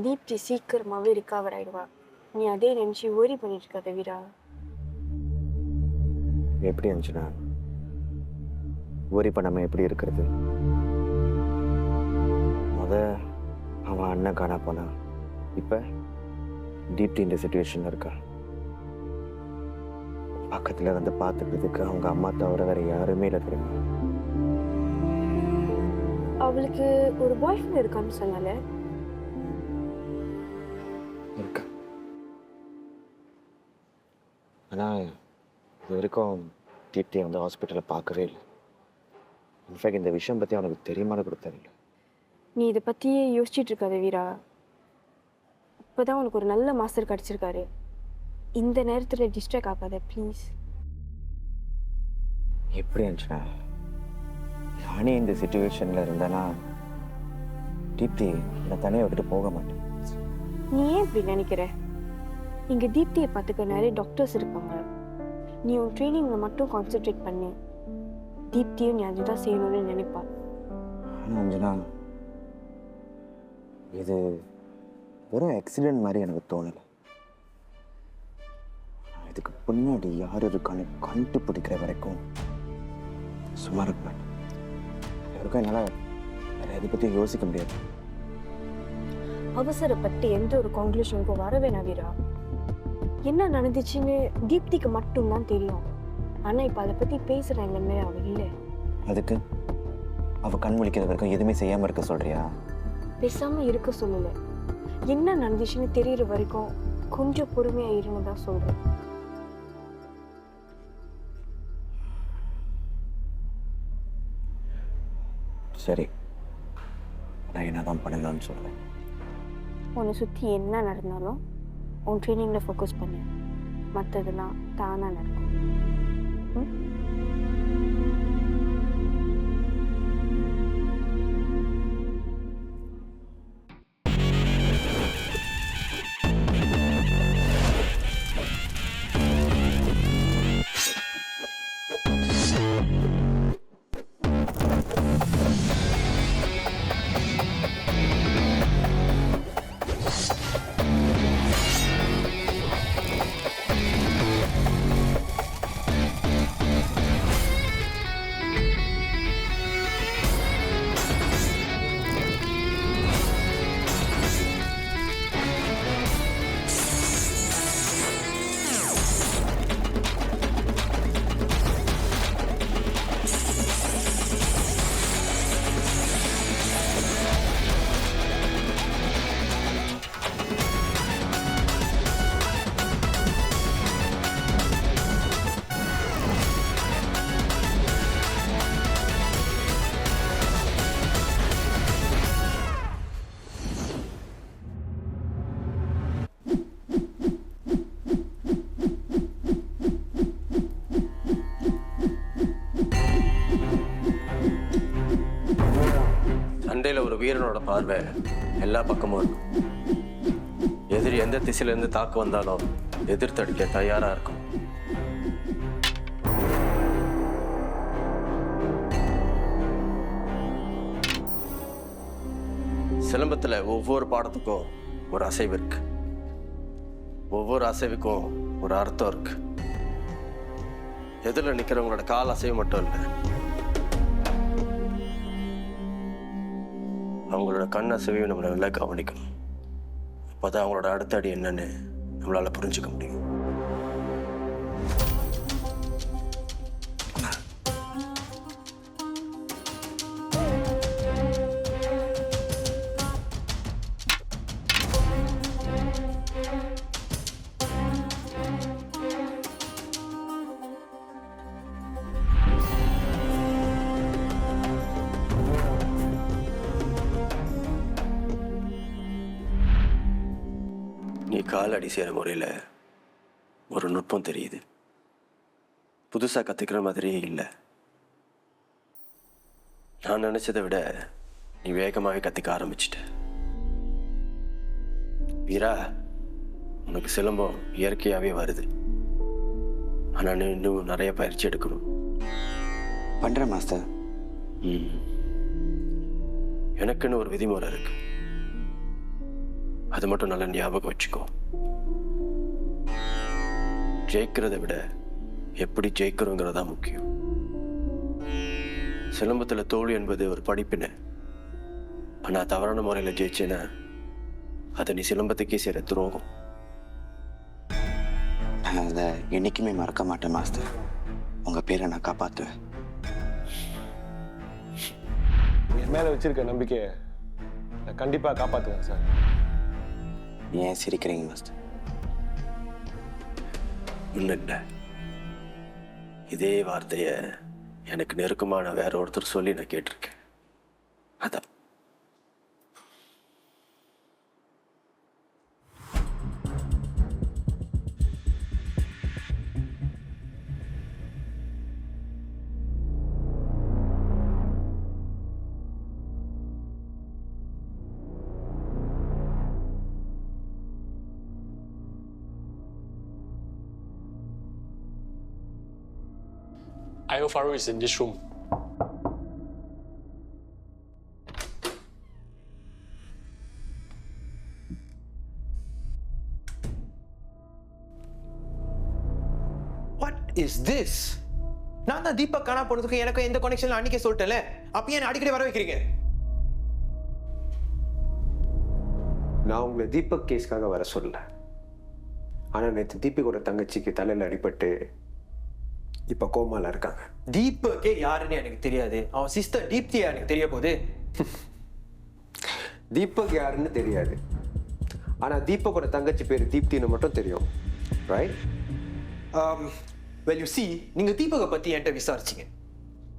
தீப்தி சீக்கிரமாகவே ரிகவர் ஆகிடுவா. நீ அதே நினச்சி ஓரி பண்ணிட்டு இருக்காத வீரா. எப்படி இருந்துச்சுன்னா ஓரி பண்ணாமல் எப்படி இருக்கிறது? அவன் அண்ணன் காணா போனான். இப்போ தீப்தி இந்த சுச்சுவேஷனில் இருக்கா. பக்கத்தில் வந்து பார்த்துக்கிறதுக்கு அவங்க அம்மா தவிர வேற யாருமே இல்லை தெரியுமா? அவளுக்கு ஒரு பாய் ஃப்ரெண்ட் இருக்கான்னு சொன்னால இருக்கா. ஆனால் இது வரைக்கும் தீப்தியை வந்து ஹாஸ்பிட்டலில் பார்க்கவே இல்லை. இன்ஃபேக்ட் இந்த விஷயம் பற்றி அவனுக்கு தெரியுமான்னு கூட தெரியல. நீ இதை பற்றியே யோசிச்சுட்டு இருக்காத வீரா. இப்போதான் உனக்கு ஒரு நல்ல மாஸ்டர் கிடச்சிருக்காரு. இந்த நேரத்தில் டிஸ்ட்ராக்ட் ஆகாத ப்ளீஸ். எப்படி இருந்துச்சுன்னா நானே இந்த சுச்சுவேஷனில் இருந்தேன்னா தீப்தி நான் தனியாக விட்டுட்டு போக மாட்டேன். நீ ஏன் இப்படி நினைக்கிற? இங்கே தீப்தியை பார்த்துக்க நிறைய டாக்டர்ஸ் இருப்பாங்க. நீ உன் ட்ரைனிங்கில் மட்டும் கான்சென்ட்ரேட் பண்ணு. தீப்தியும் நீ அதுதான் செய்யணும்னு நினைப்பா. ஆனால் அஞ்சனா இது வெறும் ஆக்சிடென்ட் மாதிரி எனக்கு தோணலை. இதுக்கு பின்னாடி யார் இருக்கான்னு கண்டுபிடிக்கிற வரைக்கும் சும்மா இருக்க மாட்டேன். யாருக்கும் என்னால் வேற எதை பற்றி யோசிக்க முடியாது. அவசரப்பட்டு எந்த ஒரு கன்க்ளூஷனுக்கும் வர வேணாம் வீரா. என்ன நடந்துச்சுன்னு தீப்திக்கு மட்டும்தான் தெரியும். ஆனால் இப்போ அதை பற்றி பேசுகிற நிலைமை அவ இல்லை. அதுக்கு அவள் கண் முழிக்கிற வரைக்கும் எதுவுமே செய்யாமல் இருக்க சொல்கிறியா? பேசாமல் இருக்க சொல்லலை. என்ன நடந்துச்சுன்னு தெரிகிற வரைக்கும் கொஞ்சம் பொறுமையாக இருன்னு தான் சொல்கிறேன். சரி, நான் என்ன தான் பண்ணலான்னு சொல்கிறேன். உன்னை சுற்றி என்ன நடந்தாலும் உன் ட்ரைனிங்கில் ஃபோக்கஸ் பண்ணு. மற்றதெல்லாம் தானாக நடக்கும். சண்டையில் ஒரு வீரனோட பார்வை எல்லா பக்கமும் இருக்கும். எதிரி எந்த திசையிலேருந்து தாக்கு வந்தாலும் எதிர்த்தடிக்க தயாராக இருக்கும். சிலம்பத்தில் ஒவ்வொரு பாடத்துக்கும் ஒரு அசைவு இருக்கு. ஒவ்வொரு அசைவுக்கும் ஒரு அர்த்தம் இருக்கு. எதிரில் நிற்கிறவங்களோட கால் அசைவு மட்டும் இல்லை, அவங்களோட கண் அசைவையும் நம்மளை நல்லா கவனிக்கணும். அப்போதான் அவங்களோட அடுத்த அடி என்னன்னு நம்மளால புரிஞ்சுக்க முடியும். நீ கால் அடி செய்கிற முறையில் ஒரு நுட்பம் தெரியுது. புதுசாக கற்றுக்கிற மாதிரியே இல்லை. நான் நினச்சதை விட நீ வேகமாகவே கற்றுக்க ஆரம்பிச்சிட்ட. வீரா, உனக்கு சிலம்பம் இயற்கையாகவே வருது. ஆனால் நீ இன்னும் நிறைய பயிற்சி எடுக்கணும். பண்ணுறேன் மாஸ்டர். எனக்குன்னு ஒரு விதிமுறை இருக்கு. அது மட்டும் நல்லா ஞாபகம் வச்சுக்கோ. ஜெயிக்கிறத விட எப்படி ஜெயிக்கிறோங்கிறதா முக்கியம். சிலம்பத்துல தோல்வி என்பது ஒரு படிப்பினை. ஆனா தவறான முறையில ஜெயிச்சேன்னா அதை நீ சிலம்பத்துக்கே செய்யற துரோகம். நான் அதை என்னைக்குமே மறக்க மாட்டேன் மாஸ்டர். உங்க பேரை நான் காப்பாற்றுவேன். என் மேல வச்சிருக்க நம்பிக்கையை நான் கண்டிப்பா காப்பாத்துவேன் சார். ஏன் சிரிக்கிறீங்க மாஸ்டர்? இல்லை, இதே வார்த்தைய எனக்கு நெருக்கமான வேற ஒருத்தர் சொல்லி நான் கேட்டிருக்கேன். அதான் Ayo Faru is in this room. What is this? நான் தான் தீபக் காணா போனதுக்கு எனக்கு எந்த கனெக்ஷன்ல அன்னைக்கே சொல்லிட்டேன்ல. அப்ப ஏன் அடிக்கடி வர வைக்கிறீங்க? நான் உங்களை தீபக் கேஸ்க்காக வர சொல்லல. ஆனா நேற்று தீபக்கோட தங்கச்சிக்கு தலையில அடிபட்டு இப்ப கோமால இருக்காங்க. தீபக்கே யாருன்னு எனக்கு தெரியாது. அவன் சிஸ்டர் தீப்தியா எனக்கு தெரிய போகுது. தீபக் யாருன்னு தெரியாது. ஆனா தீபக்கோட தங்கச்சி பேர் தீப்தின்னு மட்டும் தெரியும். ரைட்? Well, you see, நீங்க தீபக பத்தி என்கிட்ட விசாரிச்சீங்க.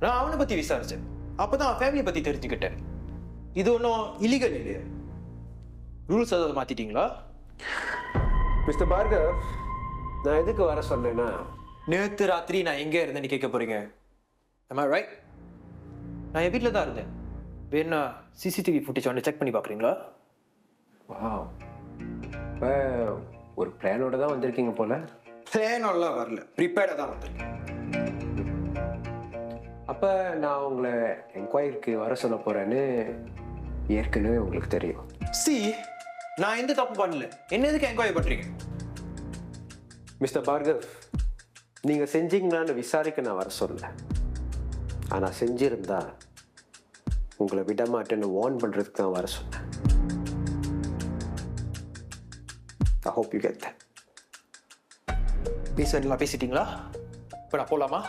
நான் அவனை பத்தி விசாரிச்சேன். அப்பதான் அவன் ஃபேமிலி பத்தி தெரிஞ்சுக்கிட்டேன். இது ஒன்றும் இல்லீகல் இல்லையா? ரூல்ஸ் ஏதாவது மாத்திட்டீங்களா? மிஸ்டர் பார்கவ், நான் எதுக்கு வர சொன்னேன்னா, நேற்று ராத்திரி நான் எங்கே இருந்தேன்னு கேட்க போறீங்க. Am I right? நான் என் வீட்டில் தான் இருந்தேன். வேணா சிசிடிவி ஃபுட்டேஜ் வந்து செக் பண்ணி பார்க்குறீங்களா? வாவ், இப்போ ஒரு பிளானோட தான் வந்திருக்கீங்க போல. பிளானெல்லாம் வரல, ப்ரிப்பேர்டாக தான் வந்திருக்கேன். அப்போ நான் உங்களை என்கொயரிக்கு வர சொல்ல போகிறேன்னு ஏற்கனவே உங்களுக்கு தெரியும். நான் எந்த தப்பு பண்ணல. என்ன எதுக்கு என்கொயரி பண்ணுறீங்க? மிஸ்டர் பார்கவ், நீங்கள் செஞ்சீங்களான்னு விசாரிக்க நான் வர சொல்லல. ஆனால் செஞ்சிருந்தா உங்களை விட மாட்டேன்னு வார்ன் பண்ணுறதுக்கு தான் வர சொன்னேன். I hope you get that. பேசலாம், பேசிட்டீங்களா? இப்போ நான் போகலாமா?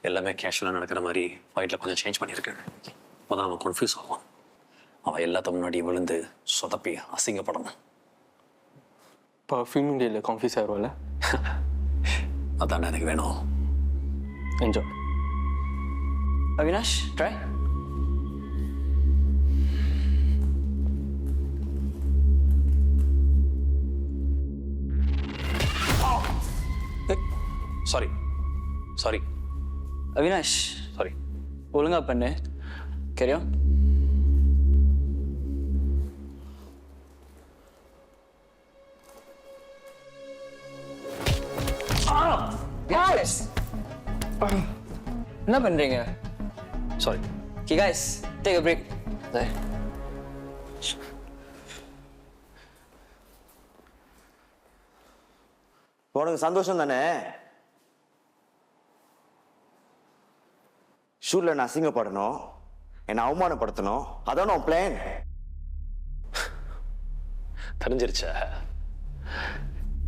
எல்லாமே கேஷுவலாக நடக்கிற மாதிரி ஃபைட்டில் கொஞ்சம் சேஞ்ச் பண்ணியிருக்கேன். அப்போதான் அவன் கன்ஃபியூஸ் ஆவான். அவன் எல்லாத்த முன்னாடி விழுந்து சொதப்பி அசிங்கப்படணும். பர்ஃப்யூமிங் டேயில் கன்ஃபியூஸ் ஆகிடும்ல. அதான் எனக்கு வேணும். Enjoy. Avinash, try. Sorry. Avinash, sorry. ஒழுங்கா பண்ணு. Carry on. Guys! என்ன பண்றீங்க? Sorry. Okay guys, take a break. There. உனக்கு சந்தோஷம் தானே? ஷூட்ல நான் அசிங்கப்படணும், என்னை அவமானப்படுத்தணும், அதான் உன் பிளான். தெரிஞ்சிருச்சா?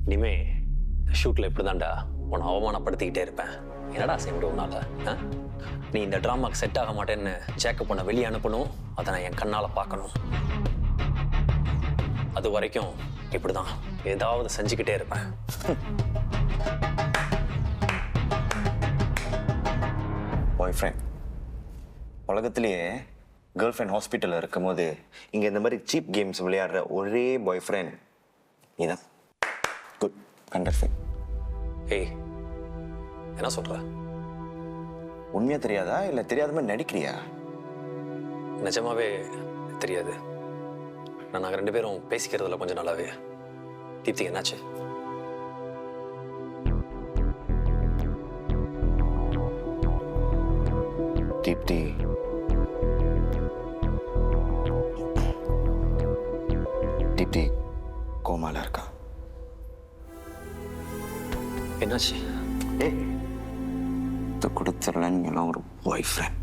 இனிமே ஷூட்டில் இப்படி தான்டா உன்னை அவமானப்படுத்திக்கிட்டே இருப்பேன். என்னடா செய்ய உன்னால? நீ இந்த ட்ராமாக்கு செட் ஆக மாட்டேன்னு ஜேக்கப் பண்ண வெளியே அனுப்பணும். அதை நான் என் கண்ணால் பார்க்கணும். அது வரைக்கும் இப்படிதான் ஏதாவது செஞ்சுக்கிட்டே இருப்பேன். பாய் ஃப்ரெண்ட் உலகத்திலேயே கேர்ள் ஃப்ரெண்ட் ஹாஸ்பிட்டலில் இருக்கும் போது இங்கே இந்த மாதிரி சீப் கேம்ஸ் விளையாடுற ஒரே பாய் ஃப்ரெண்ட் நீதான். குட், கண்டர்ஃபிங். ஏய், என்ன சொல்ற? உண்மையாக தெரியாதா இல்லை தெரியாத மாதிரி நடிக்கிறியா? நிஜமாவே தெரியாது. நாங்கள் 2 பேரும் பேசிக்கிறதுல கொஞ்சம் நல்லாவே. தீப்திக்கு என்னாச்சு? தீப்தி தீப்தி கோமால இருக்கா. என்னாச்சு? ஏய், இது கொடுத்துடலன்னு ஒரு பாய் ஃப்ரெண்ட்.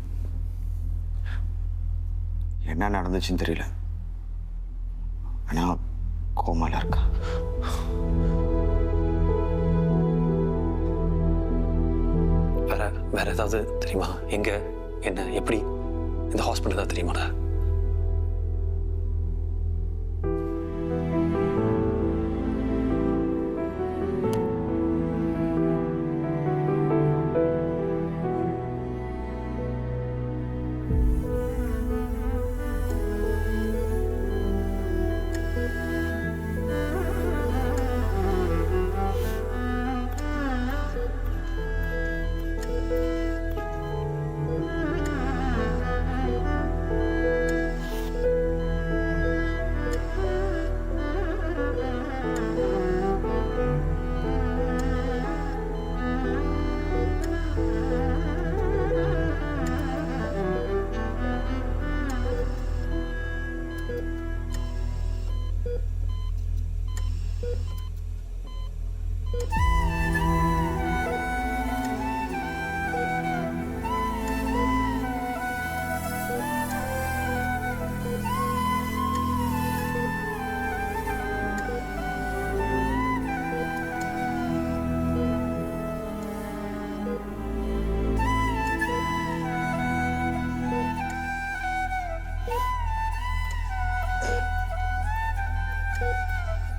என்ன நடந்துச்சுன்னு தெரியல, ஆனா கோமால இருக்கா. வேற ஏதாவது தெரியுமா? எங்க, என்ன, எப்படி? இந்த ஹாஸ்பிட்டல் ஏதாவது தெரியுமாடா?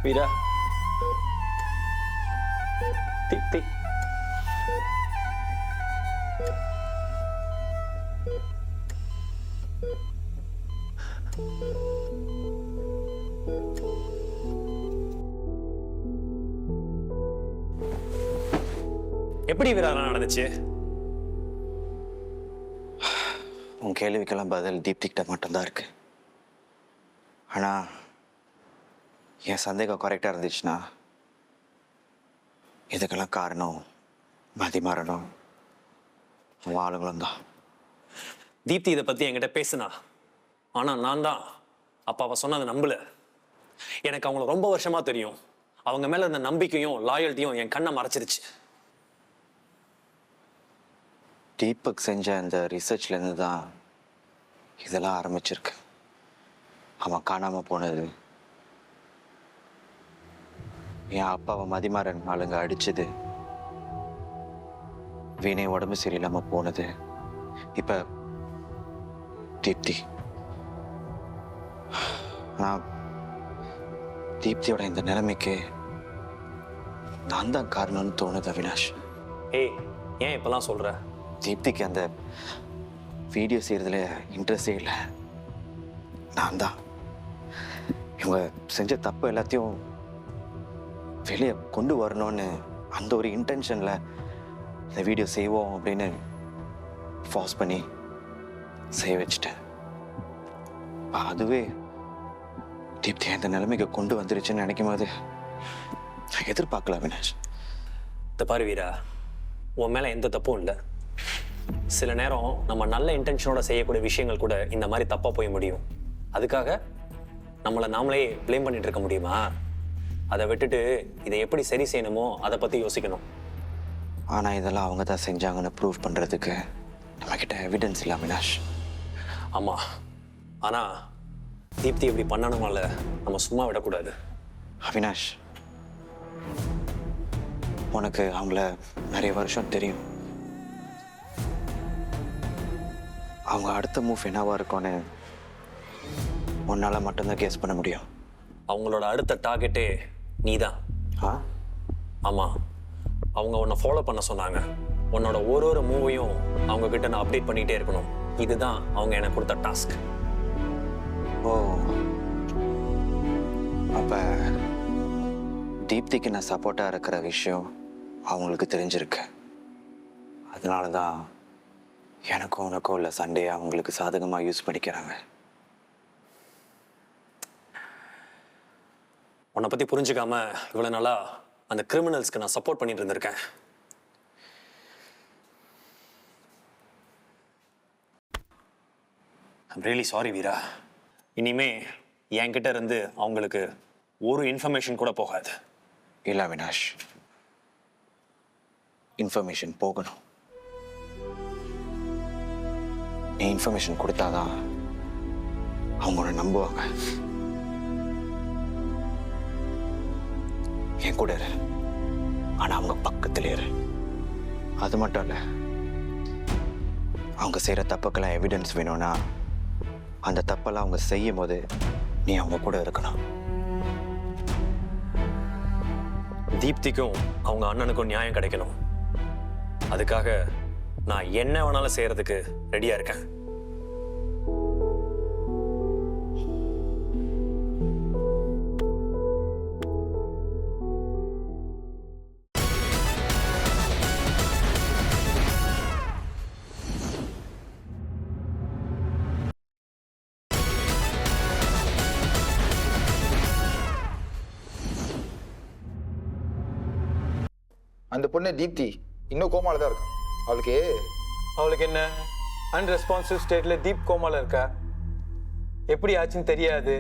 வீரா, தீப்தி, எப்படி வீரா நடந்துச்சு? உன் கேள்விக்கெல்லாம் பதில் தீப்திக்கிட்ட மட்டும்தான் இருக்கு. ஆனா என் சந்தேகம் கரெக்டாக இருந்துச்சுன்னா இதுக்கெல்லாம் காரணம் மதிமாறனும் அவன் ஆளுங்களும் தான். தீப்தி இதை பத்தி என்கிட்ட பேசுனா, ஆனா நான் தான் அப்ப அவ சொன்னதை நம்பல. எனக்கு அவங்கள ரொம்ப வருஷமா தெரியும். அவங்க மேல இருந்த நம்பிக்கையும் லாயல்ட்டியும் என் கண்ணை மறைச்சிருச்சு. தீபக் செஞ்ச அந்த ரிசர்ச்லேருந்து தான் இதெல்லாம் ஆரம்பிச்சிருக்கு. அவன் காணாம போனது, என் அப்பாவை மதிமாறன் ஆளுங்க அடிச்சது, வீணை உடம்பு சரியில்லாம போனது, இப்ப தீப்தி. நான் தீப்தியோட இந்த நிலைமைக்கு நான் தான் காரணம்னு தோணுது அவினாஷ். ஏய், ஏன் இப்பெல்லாம் சொல்ற? தீப்திக்கு அந்த வீடியோ செய்யறதுல இன்ட்ரெஸ்டே இல்லை. நான் தான் இவங்க செஞ்ச தப்பு எல்லாத்தையும் வெளியே கொண்டு வரணும்னு அந்த ஒரு இன்டென்ஷன்ல இந்த வீடியோ செய்வோம் அப்படின்னு ஃபார்ஸ் பண்ணி செய்ய வச்சுட்டேன். அதுவே தீப்தி அந்த நிலைமைக்கு கொண்டு வந்துருச்சுன்னு நினைக்கும் போது நான் எதிர்பார்க்கல அவினாஷ். இந்த பாரு வீரா, உன் மேல எந்த தப்பும் இல்லை. சில நேரம் நம்ம நல்ல இன்டென்ஷனோட செய்யக்கூடிய விஷயங்கள் கூட இந்த மாதிரி தப்பா போய் முடியும். அதுக்காக நம்மளை நாமளே ப்ளேம் பண்ணிட்டு இருக்க முடியுமா? அதை விட்டுட்டு இதை எப்படி சரி செய்யணுமோ அதை பத்தி யோசிக்கணும். ஆனா இதெல்லாம் அவங்க தான் செஞ்சாங்கன்னு ப்ரூவ் பண்றதுக்கு நம்ம கிட்ட எவிடன்ஸ் இல்லை அவினாஷ். ஆமா, ஆனா தீப்தி இப்படி பண்ணணும்ல, நம்ம சும்மா விடக்கூடாது. அவினாஷ், உனக்கு அவங்கள நிறைய வருஷம் தெரியும். அவங்க அடுத்த மூவ் என்னவா இருக்கும்னு உன்னால மட்டும்தான் கேஸ் பண்ண முடியும். அவங்களோட அடுத்த டார்கெட்டே நீதான். ஆ? ஆமா, அவங்க உன்னை ஃபாலோ பண்ண சொன்னாங்க. உன்னோட ஒரு மூவையும் அவங்க கிட்ட நான் அப்டேட் பண்ணிட்டே இருக்கணும். இதுதான் அவங்க எனக்கு கொடுத்த டாஸ்க். ஓ, அப்ப தீப்திக்கு நான் சப்போர்ட்டாக இருக்கிற விஷயம் அவங்களுக்கு தெரிஞ்சிருக்கு. அதனால தான் எனக்கும் உனக்கும் உள்ள சண்டையை அவங்களுக்கு சாதகமாக யூஸ் பண்ணிக்கிறாங்க. உன்னை பற்றி புரிஞ்சுக்காம இவ்வளோ நாளா அந்த கிரிமினல்ஸ்க்கு நான் சப்போர்ட் பண்ணிட்டு இருந்திருக்கேன். ஐம் ரியலி சாரி வீரா. இனிமே என்கிட்ட இருந்து அவங்களுக்கு ஒரு இன்ஃபர்மேஷன் கூட போகாது. இல்லை அவினாஷ், இன்ஃபர்மேஷன் போகணும். நீ இன்ஃபர்மேஷன் கொடுத்தாதான் அவங்கள நம்புவாங்க. என் கூட இரு, ஆனா அவங்க பக்கத்துல இரு. அது மட்டும் இல்ல, அவங்க செய்யற தப்புக்கெல்லாம் எவிடன்ஸ் வேணும்னா அந்த தப்பெல்லாம் அவங்க செய்யும் போது நீ அவங்க கூட இருக்கணும். தீப்திக்கும் அவங்க அண்ணனுக்கும் நியாயம் கிடைக்கணும். அதுக்காக நான் என்ன வேணாலும் செய்யறதுக்கு ரெடியா இருக்கேன். அந்த பொண்ணு தீப்தி இன்னும் கோமால தான் இருக்கான். அவளுக்கு என்ன அன்ரெஸ்பான்சிவ் ஸ்டேட்ல தீப் கோமால இருக்கா? எப்படி ஆச்சுன்னு தெரியாது,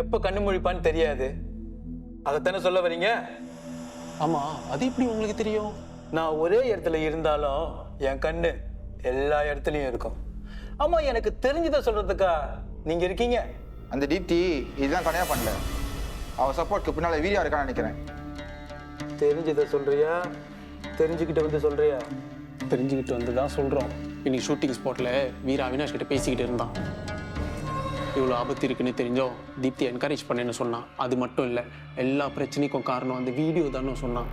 எப்ப கண்ணு முழிப்பான்னு தெரியாது. அதைத்தானே சொல்ல வரீங்க? ஆமா, அது எப்படி உங்களுக்கு தெரியும்? நான் ஒரே இடத்துல இருந்தாலும் என் கண்ணு எல்லா இடத்துலயும் இருக்கும். ஆமா, எனக்கு தெரிஞ்சதை சொல்றதுக்கா நீங்க இருக்கீங்க? அந்த தீப்தி இதுதான் கனையா பண்ணல. அவ சப்போர்ட்க்கு பின்னால வீரியா இருக்கான்னு நினைக்கிறேன். தெரிஞ்சதை சொல்றியா, தெரிஞ்சுக்கிட்டு வந்து சொல்றியா? தெரிஞ்சுக்கிட்டு வந்து தான் சொல்கிறோம். இன்னைக்கு ஷூட்டிங் ஸ்பாட்டில் வீரா அவினாஷ் கிட்ட பேசிக்கிட்டு இருந்தான். இவ்வளோ ஆபத்து இருக்குன்னு தெரிஞ்சோம் தீப்தி என்கரேஜ் பண்ணேன்னு சொன்னான். அது மட்டும் இல்லை, எல்லா பிரச்சனைக்கும் காரணம் அந்த வீடியோ தானே சொன்னான்.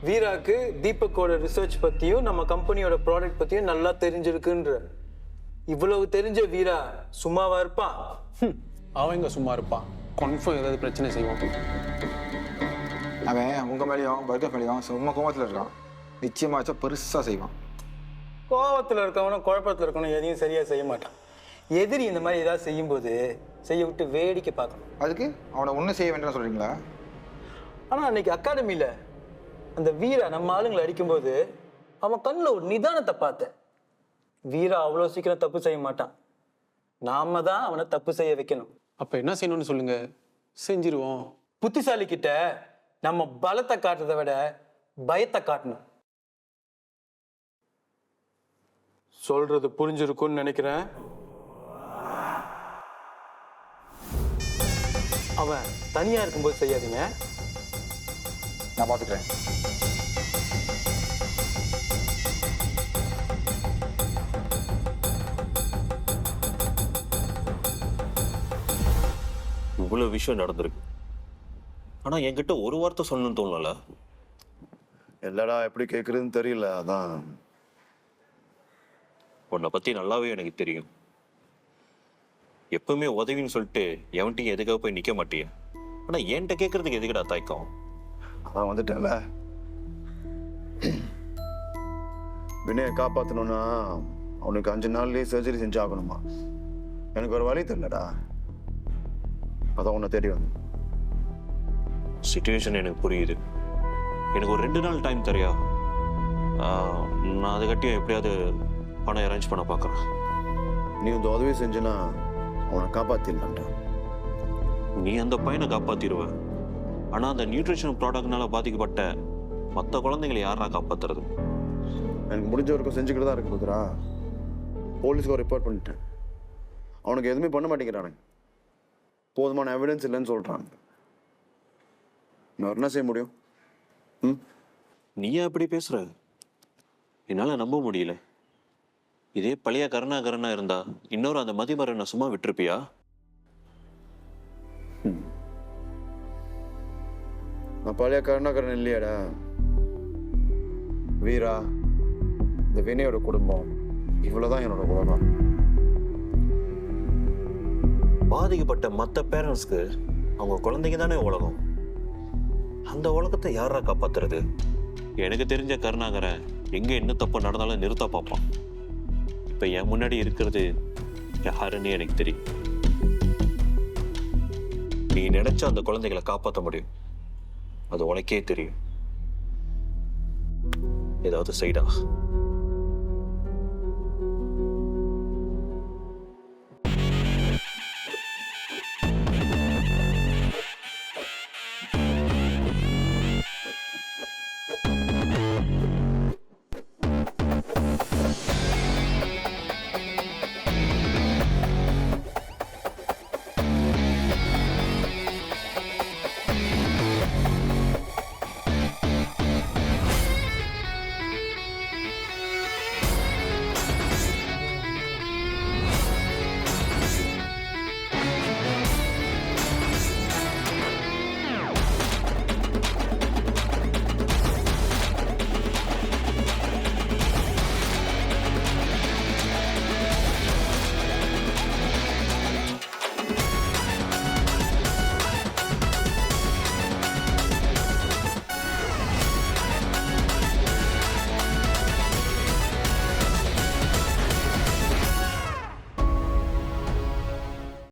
வீராக்கு தீபக்கோட ரிசர்ச் பற்றியும் நம்ம கம்பெனியோட ப்ராடக்ட் பற்றியும் நல்லா தெரிஞ்சிருக்குன்ற. இவ்வளவு தெரிஞ்ச வீரா சும்மாவா இருப்பான்? அவன் எங்க சும்மா இருப்பான்? கன்ஃபார்ம் ஏதாவது பிரச்சனை செய்வான். அவன் உங்க மேலேயும் பர்கர் மேலேயும் சும்மா கோபத்தில் இருக்கான். நிச்சயமாச்சா பெருசா செய்வான். கோபத்தில் இருக்கவனும் குழப்பத்தில் இருக்கவனும் எதையும் சரியா செய்ய மாட்டான். எதிரி இந்த மாதிரி ஏதாவது செய்யும்போது செய்ய விட்டு வேடிக்கை பார்க்கணும். அதுக்கு அவனை ஒன்றும் செய்ய வேண்டாம்னு சொல்றீங்களா? ஆனால் அன்னைக்கு அகாடமியில் அந்த வீரா நம்ம ஆளுங்களை அடிக்கும்போது அவன் கண்ணில் ஒரு நிதானத்தை பார்த்தேன். வீரா அவ்வளோ சீக்கிரம் தப்பு செய்ய மாட்டான். நாம தான் அவனை தப்பு செய்ய வைக்கணும். அப்போ என்ன செய்யணும்னு சொல்லுங்க, செஞ்சிருவோம். புத்திசாலி கிட்ட நம்ம பலத்தை காட்டுறதை விட பயத்தை காட்டணும். சொல்றது புரிஞ்சிருக்கும்னு நினைக்கிறேன். அவன் தனியா இருக்கும்போது செய்யாதீங்க. நான் பார்த்துக்கிறேன். இவ்வளவு விஷயம் நடந்திருக்கு, ஆனா என்கிட்ட ஒரு வார்த்தை சொல்லணும்னு தோணல. இல்லடா, எப்படி கேட்குறதுன்னு தெரியல. அதான் உன்னை பத்தி நல்லாவே எனக்கு தெரியும். எப்பவுமே உதவின்னு சொல்லிட்டு எவன்ட்டையும் எதுக்காக போய் நிக்க மாட்டிய. ஆனா என்கிட்ட கேட்கறதுக்கு எதுக்கடா தயக்கம்? அதான் வந்துட்டேன்ல. வினயை காப்பாற்றணும்னா அவனுக்கு 5 நாள்லயே சர்ஜரி செஞ்சாகணுமா? எனக்கு ஒரு வழி தெரியலடா. அதான் உன்னை தேடி வந்து. சிச்சுவேஷன் எனக்கு புரியுது. எனக்கு ஒரு 2 நாள் டைம் தரியா? நான் அதை கட்டியும் எப்படியாவது பணம் அரேஞ்ச் பண்ண பார்க்குறேன். நீ இந்த உதவி செஞ்சுன்னா அவனை காப்பாத்திடலான்டா. நீ அந்த பையனை காப்பாத்திடுவ, ஆனா அந்த நியூட்ரிஷன் ப்ராடக்ட்னால பாதிக்கப்பட்ட மற்ற குழந்தைங்களை யாரா காப்பாத்துறது? எனக்கு முடிஞ்ச வரைக்கும் செஞ்சுக்கிட்டு தான் இருக்கு புதுரா. போலீஸ்க்கு ரிப்போர்ட் பண்ணிட்டேன். அவனுக்கு எதுவுமே பண்ண மாட்டேங்கிறானுங்க. போதுமான எவிடன்ஸ் இல்லைன்னு சொல்றாங்க. நான் என்ன செய்ய முடியும்? நீ ஏன் அப்படி பேசுற? என்னால நம்ப முடியல. இதே பழைய கருணா இருந்தா இன்னொரு அந்த மதிமரனை சும்மா விட்டுருப்பியா? நான் பழைய கருணாகரன் இல்லையாடா. வீரா, இந்த வினையோட குடும்பம், இவ்வளவுதான் என்னோட உலகம். பாதிக்கப்பட்ட மற்ற பேரண்ட்ஸ்க்கு அவங்க குழந்தைங்க தானே உலகம். அந்த உலகத்தை யாரா காப்பாத்துறது? எனக்கு தெரிஞ்ச கருணாகரன் எங்க என்ன தப்பு நடந்தாலும் நிறுத்த பார்ப்பான். இப்ப என் முன்னாடி இருக்கிறது யாருன்னு எனக்கு தெரியும். நீ நினைச்சா அந்த குழந்தைகளை காப்பாற்ற முடியும், அது உனக்கே தெரியும். ஏதாவது செய்டா.